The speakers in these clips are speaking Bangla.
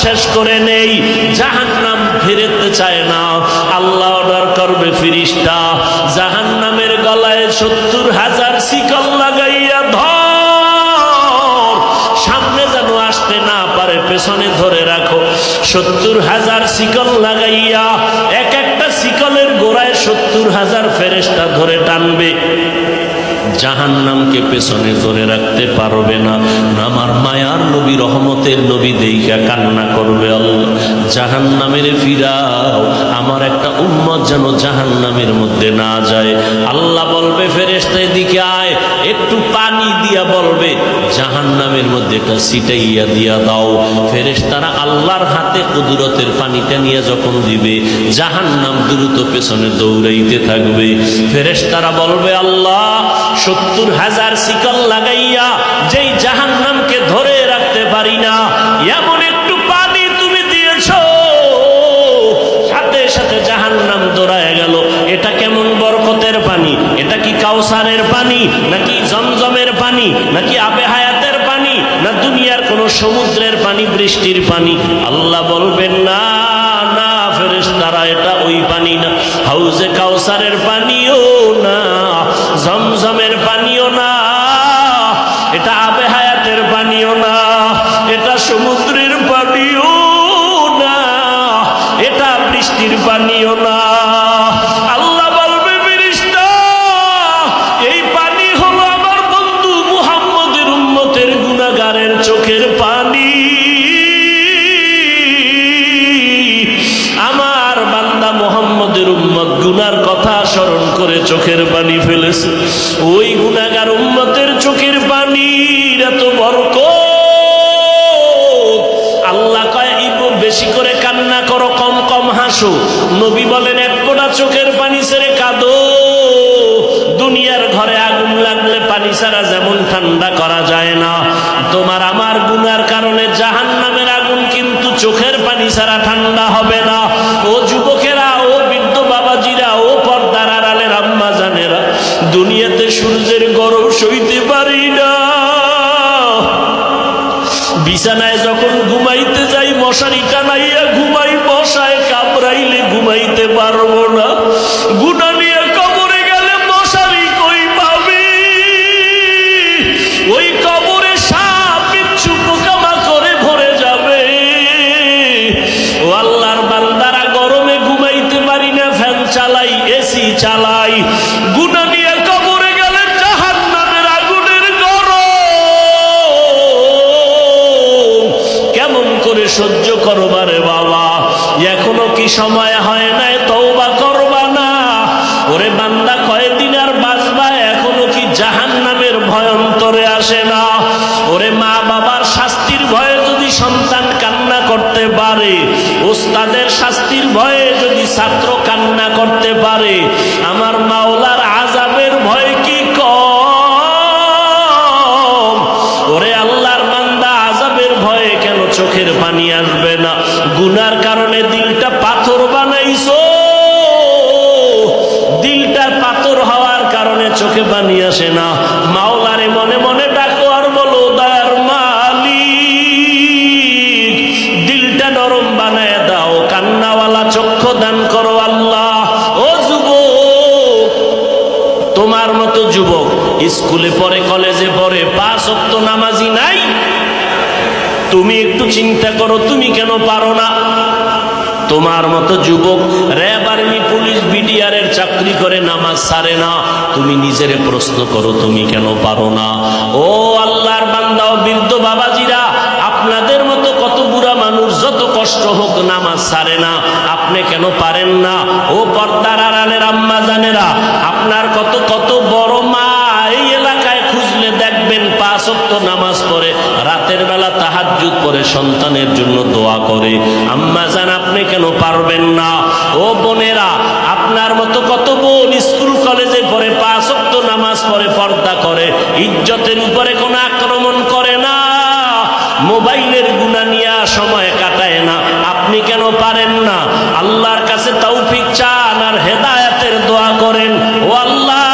শেষ করে নেই। জাহান্নাম ফিরতে চায় না, আল্লাহ অর্ডার করবে ফিরিস্তা জাহান্নামের গলায় 70,000 শিকল লাগাইয়া ধর, সামনে যেন আসতে না পারে, পেছনে ধরে রাখো। 70,000 শিকল লাগাইয়া এক একটা শিকলের গোড়ায় 70,000 ফেরেশতা ধরে টানবে। জাহান্নামকে পেছনে ধরে রাখতে পারবে না। আমার মায়ার নবী, রহমতের নবী দেইখা কান্না করবে, আল্লাহ জাহান্নামের ফিরাও, আমার একটা উম্মত যেন জাহান্নামের মধ্যে না যায়। আল্লাহ বলবে ফেরেশতা এদিকে আয়, একটু পানি দিয়া বলবে জাহান্নামের মধ্যে একটা ছিটাইয়া দিয়া দাও। ফেরেশতারা আল্লাহর হাতে কুদরতের পানিটা নিয়ে যখন দিবে, জাহান্নাম দ্রুত পেছনে দৌড়াইতে থাকবে। ফেরেশতারা বলবে আল্লাহ 70,000 শিকল লাগাইয়া যেই জাহান্নামকে ধরে রাখতে পারি না, এমন একটু পানি তুমি দিয়েছো, সাথে সাথে জাহান্নাম দৌড়ায় গেল। এটা কেমন বরকতের পানি? এটা কি কাউসারের পানি, নাকি জমজমের পানি, নাকি আবে হায়াতের পানি, না দুনিয়ার কোন সমুদ্রের পানি, বৃষ্টির পানি? আল্লাহ বলবেন না না ফেরেশতারা, এটা ওই পানি না, হাউজে কাউসারের পানিও না, জমজমের পানিও না, এটা আবে হায়াতের পানিও না, এটা সমুদ্রের পানিও না, এটা বৃষ্টির পানিও না। আল্লাহ বলবে ফেরেশতা এই পানি হলো আমার বন্ধু মুহাম্মদের উম্মতের গুনাহগারের চোখের পানি। আমার বান্দা মুহাম্মদের উম্মত গুনার কথা স্মরণ করে চোখের পানি ফেলেছে, ওই গুনাহগার উম্মতের চোখের পানির এত বরকত। আল্লাহ কয় বেশি করে কান্না করো, কম কম হাসো। নবী বলেন এক ফোঁটা চোখের পানি ছেড়ে কাঁদো। দুনিয়ার ঘরে আগুন লাগলে পানি ছাড়া যেমন ঠান্ডা করা যায় না, তোমার আমার গুনার কারণে জাহান্নামের আগুন কিন্তু চোখের পানি ছাড়া ঠান্ডা হবে না। ও যুবকেরা, ও বৃদ্ধ বাবাজিরা, ও পর্দার আড়ালের আম্মা জানেরা, দুনিয়াতে সূর্যের গরম সইতে পারি না। বিছানায় যখন ঘুমাইতে যাই মশারি টানাইয়া ঘুমাই, মশায় কামড়াইলে ঘুমাইতে পারবো না। গুনাহ নিয়ে কবরে গেলে মশারি কই পাবি? ওই কবরে সাপ বিচ্ছু পোকামাকড়ে ভরে যাবে। ও আল্লাহর বান্দারা, গরমে ঘুমাইতে পারি না, ফ্যান চালাই, এসি চালাই। গুনাহ নিয়ে কবরে গেলে জাহান্নামের আগুনের গরম কেমন করে সহ্য করবা রে বাবা? এখনো কি সময় হয় নাই তওবা করবা না? ওরে বান্দা, কয়দিন আর বাঁচবা? এখনো কি জাহান্নামের ভয় অন্তরে আসে না? ওরে মা বাবার শাস্তির ভয়ে যদি সন্তান কান্না করতে পারে, ওস্তাদের শাস্তির ভয়ে যদি ছাত্র কান্না করতে পারে, আমার মাওলার আযাবের ভয় কি কম? ওরে আল্লাহর বান্দা, আযাবের ভয়ে কেন চোখের পানি আসবে না? গুনার কারণে দিলটা পাথর বানাইছো, দিলটা পাথর হওয়ার কারণে চোখে পানি আসে না। মাওলারে মনে মনে ডাকো আর বলো, দয়ার মালিক দিলটা নরম বানায় দাও, কান্নাওয়ালা চক্ষু দান করো আল্লাহ। ও যুবক, তোমার মতো যুবক স্কুলে পড়ে, কলেজে পড়ে, 5 ওয়াক্ত নামাজি নাই। তুমি একটু চিন্তা করো, তুমি কেন পারো না? তোমার মতো যুবক র্যাব, আর্মি, পুলিশ, বিডিআর এর চাকরি করে নামাজ ছাড়ে না। তুমি নিজেরে প্রশ্ন করো, তুমি কেন পারো না? ও আল্লাহর বান্দা ও বৃদ্ধ বাবাজিরা, আপনাদের মতো কত বুড়া মানুষ যত কষ্ট হোক নামাজ ছাড়ে না, আপনি কেন পারেন না? ও পর্দার আড়ালের আম্মা জানেরা, আপনার কত কত বড় মা এই এলাকায় খুঁজলে দেখবেন 5 ওয়াক্ত নামাজ পড়ে, রাতের বেলা তাহাজ্জুদ পড়ে, সন্তানের জন্য দোয়া করে। আম্মা জান, আপনি কেন পারবেন না? ও বোনেরা, আপনার মতো কত বোন স্কুল কলেজে পড়ে, 5 ওয়াক্ত নামাজ পড়ে, পর্দা করে, ইজ্জতের উপরে কোনো আক্রমণ করে না, মোবাইলের গুনাহ নিয়ে সময় কাটায় না। আপনি কেন পারেন না? আল্লাহর কাছে তৌফিক চান আর হেদায়েতের দোয়া করেন। ও আল্লাহ,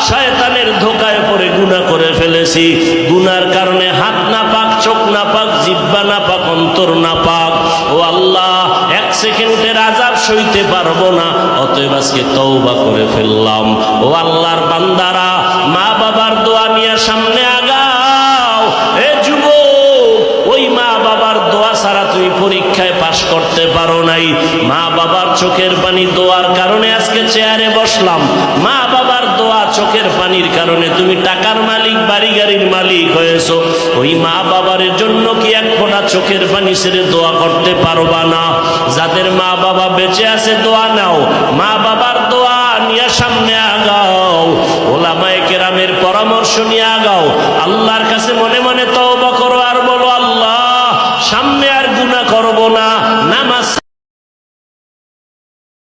শয়তানের ধোকায় পড়ে গুনাহ করে ফেলেছি, গুনার কারণে হাত না পাক, চোখ না পাক, জিহ্বা না পাক, অন্তর না পাক। ও আল্লাহ এক সেকেন্ডের আযাব সইতে পারবো না, অতএব আজকে তওবা করে ফেললাম। ও আল্লাহর বান্দারা, মা বাবার দোয়া নিয়ে সামনে আগাও। এ যুবক, ওই মা বাবার দোয়া ছাড়া তুমি পরীক্ষায় পাশ করতে পারো নাই। মা বাবার চোখের পানি দোয়ার কারণে আজকে চেয়ারে বসলাম। মা বাবার দোয়া চোখের পানির কারণে তুমি টাকার মালিক, বাড়ি গাড়ির মালিক হয়েছো। ওই মা বাবার জন্য কি এক ফোঁটা চোখের পানি ছেড়ে দোয়া করতে পারবা না? যাদের মা বাবা বেঁচে আছে দোয়া নাও, মা বাবার দোয়া নিয়ে সামনে আগাও, ওলামায়ে কেরামের পরামর্শ নিয়ে আগাও। আল্লাহর কাছে মনে